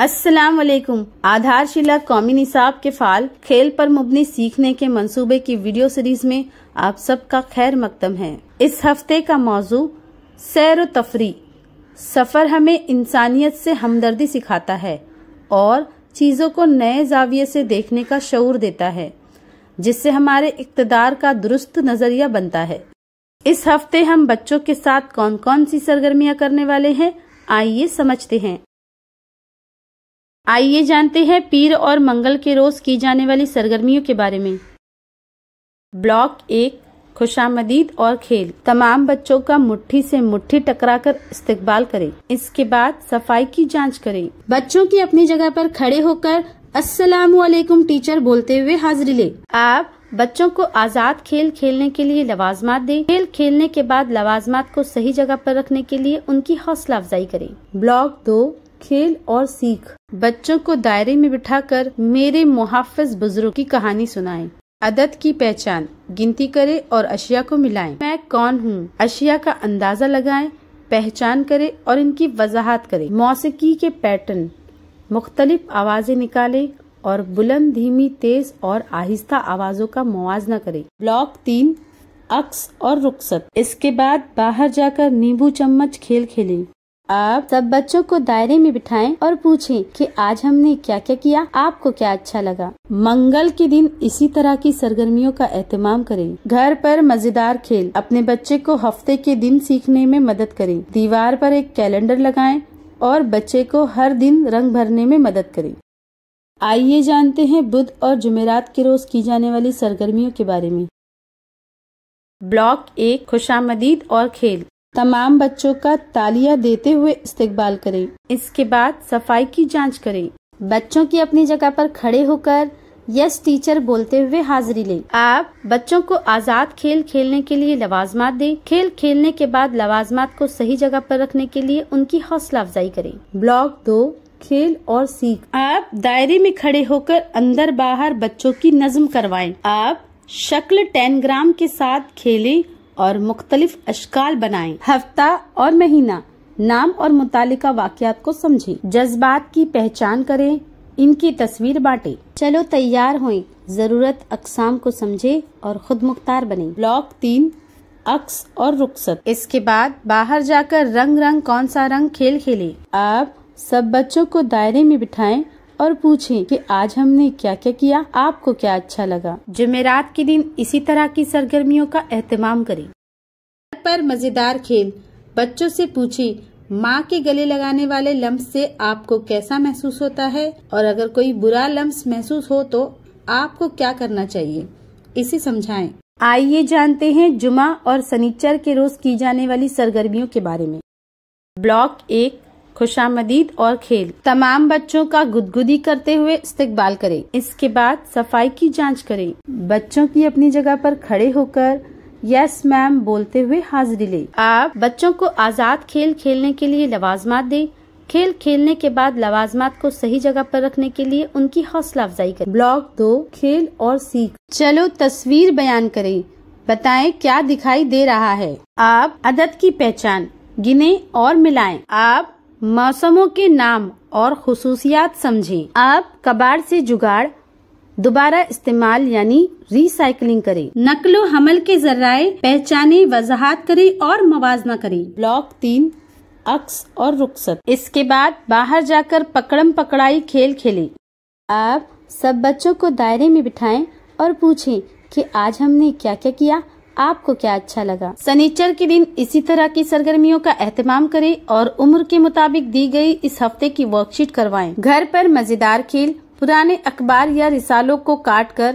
السلام علیکم۔ آدھارشیلا قومی نصاب کے فعال کھیل پر مبنی سیکھنے کے منصوبے کی ویڈیو سیریز میں آپ سب کا خیر مقدم ہے۔ اس ہفتے کا موضوع سیر و تفریح۔ سفر ہمیں انسانیت سے ہمدردی سکھاتا ہے اور چیزوں کو نئے زاویے سے دیکھنے کا شعور دیتا ہے، جس سے ہمارے اقتدار کا درست نظریہ بنتا ہے۔ اس ہفتے ہم بچوں کے ساتھ کون کون سی سرگرمیاں کرنے والے ہیں، آئیے سمجھتے ہیں۔ آئیے جانتے ہیں پیر اور منگل کے روز کی جانے والی سرگرمیوں کے بارے میں۔ بلاک 1 خوشامدید اور کھیل۔ تمام بچوں کا مٹھی سے مٹھی ٹکرا کر استقبال کریں۔ اس کے بعد صفائی کی جانچ کریں۔ بچوں کی اپنی جگہ پر کھڑے ہو کر السلام علیکم ٹیچر بولتے ہوئے حاضری لیں۔ آپ بچوں کو آزاد کھیل کھیلنے کے لیے لوازمات دیں۔ کھیل کھیلنے کے بعد لوازمات کو صحیح جگہ پر رکھنے کے لیے ان کی حوصلہ افزائی کریں۔ بلاک 2 کھیل اور سیکھ۔ بچوں کو دائرے میں بٹھا کر میرے محافظ بزرگ کی کہانی سنائیں۔ عدد کی پہچان، گنتی کریں اور اشیاء کو ملائیں۔ میں کون ہوں، اشیاء کا اندازہ لگائیں، پہچان کریں اور ان کی وضاحت کریں۔ موسیقی کے پیٹرن، مختلف آوازیں نکالیں اور بلند، دھیمی، تیز اور آہستہ آوازوں کا موازنہ کریں۔ بلاک 3 عکس اور رخصت۔ اس کے بعد باہر جا کر نیمبو چمچ کھیل کھیلیں۔ آپ سب بچوں کو دائرے میں بٹھائیں اور پوچھیں کہ آج ہم نے کیا کیا کیا، آپ کو کیا اچھا لگا۔ منگل کے دن اسی طرح کی سرگرمیوں کا اہتمام کریں۔ گھر پر مزیدار کھیل، اپنے بچے کو ہفتے کے دن سیکھنے میں مدد کریں۔ دیوار پر ایک کیلنڈر لگائیں اور بچے کو ہر دن رنگ بھرنے میں مدد کریں۔ آئیے جانتے ہیں بدھ اور جمعرات کے روز کی جانے والی سرگرمیوں کے بارے میں۔ بلاک 1 خوشامدید اور کھیل۔ تمام بچوں کا تالیاں دیتے ہوئے استقبال کریں۔ اس کے بعد صفائی کی جانچ کریں۔ بچوں کی اپنی جگہ پر کھڑے ہو کر یس ٹیچر بولتے ہوئے حاضری لیں۔ آپ بچوں کو آزاد کھیل کھیلنے کے لیے لوازمات دیں۔ کھیل کھیلنے کے بعد لوازمات کو صحیح جگہ پر رکھنے کے لیے ان کی حوصلہ افزائی کریں۔ بلاک 2 کھیل اور سیکھ۔ آپ دائرے میں کھڑے ہو کر اندر باہر بچوں کی نظم کروائیں۔ آپ شکل ٹینگرام کے ساتھ کھیلیں اور مختلف اشکال بنائیں۔ ہفتہ اور مہینہ، نام اور متعلقہ واقعات کو سمجھیں۔ جذبات کی پہچان کریں، ان کی تصویر بانٹیں۔ چلو تیار ہوئیں، ضرورت اقسام کو سمجھیں اور خود مختار بنیں۔ بلاک 3 عکس اور رخصت۔ اس کے بعد باہر جا کر رنگ کون سا رنگ کھیل کھیلیں۔ آپ سب بچوں کو دائرے میں بٹھائیں اور پوچھیں کہ آج ہم نے کیا کیا کیا، آپ کو کیا اچھا لگا۔ جمعرات کے دن اسی طرح کی سرگرمیوں کا اہتمام کریں۔ گھر پر مزیدار کھیل، بچوں سے پوچھیں ماں کے گلے لگانے والے لمس سے آپ کو کیسا محسوس ہوتا ہے، اور اگر کوئی برا لمس محسوس ہو تو آپ کو کیا کرنا چاہیے، اسے سمجھائیں۔ آئیے جانتے ہیں جمعہ اور سنیچر کے روز کی جانے والی سرگرمیوں کے بارے میں۔ بلاک 1 خوشامدید اور کھیل۔ تمام بچوں کا گدگدی کرتے ہوئے استقبال کریں۔ اس کے بعد صفائی کی جانچ کریں۔ بچوں کی اپنی جگہ پر کھڑے ہو کر یس میم بولتے ہوئے حاضری لیں۔ آپ بچوں کو آزاد کھیل کھیلنے کے لیے لوازمات دیں۔ کھیل کھیلنے کے بعد لوازمات کو صحیح جگہ پر رکھنے کے لیے ان کی حوصلہ افزائی کریں۔ بلاک 2 کھیل اور سیکھ۔ چلو تصویر بیان کریں، بتائیں کیا دکھائی دے رہا ہے۔ آپ عدد کی پہچان، گنیں اور ملائیں۔ آپ موسموں کے نام اور خصوصیات سمجھیں۔ آپ کباڑ سے جگاڑ، دوبارہ استعمال یعنی ری سائیکلنگ کریں۔ نقل و حمل کے ذرائع پہچانیں، وضاحت کریں اور موازنہ کریں۔ بلاک 3 عکس اور رخصت۔ اس کے بعد باہر جا کر پکڑم پکڑائی کھیل کھیلیں۔ آپ سب بچوں کو دائرے میں بٹھائیں اور پوچھیں کہ آج ہم نے کیا کیا کیا، آپ کو کیا اچھا لگا۔ سنیچر کے دن اسی طرح کی سرگرمیوں کا اہتمام کریں اور عمر کے مطابق دی گئی اس ہفتے کی ورک شیٹ کروائیں۔ گھر پر مزیدار کھیل، پرانے اخبار یا رسالوں کو کاٹ کر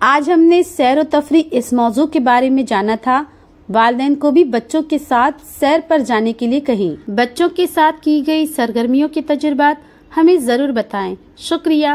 آج ہم نے سیر و تفریح اس موضوع کے بارے میں جانا تھا۔ والدین کو بھی بچوں کے ساتھ سیر پر جانے کے لیے کہیں۔ بچوں کے ساتھ کی گئی سرگرمیوں کے تجربات ہمیں ضرور بتائیں۔ شکریہ۔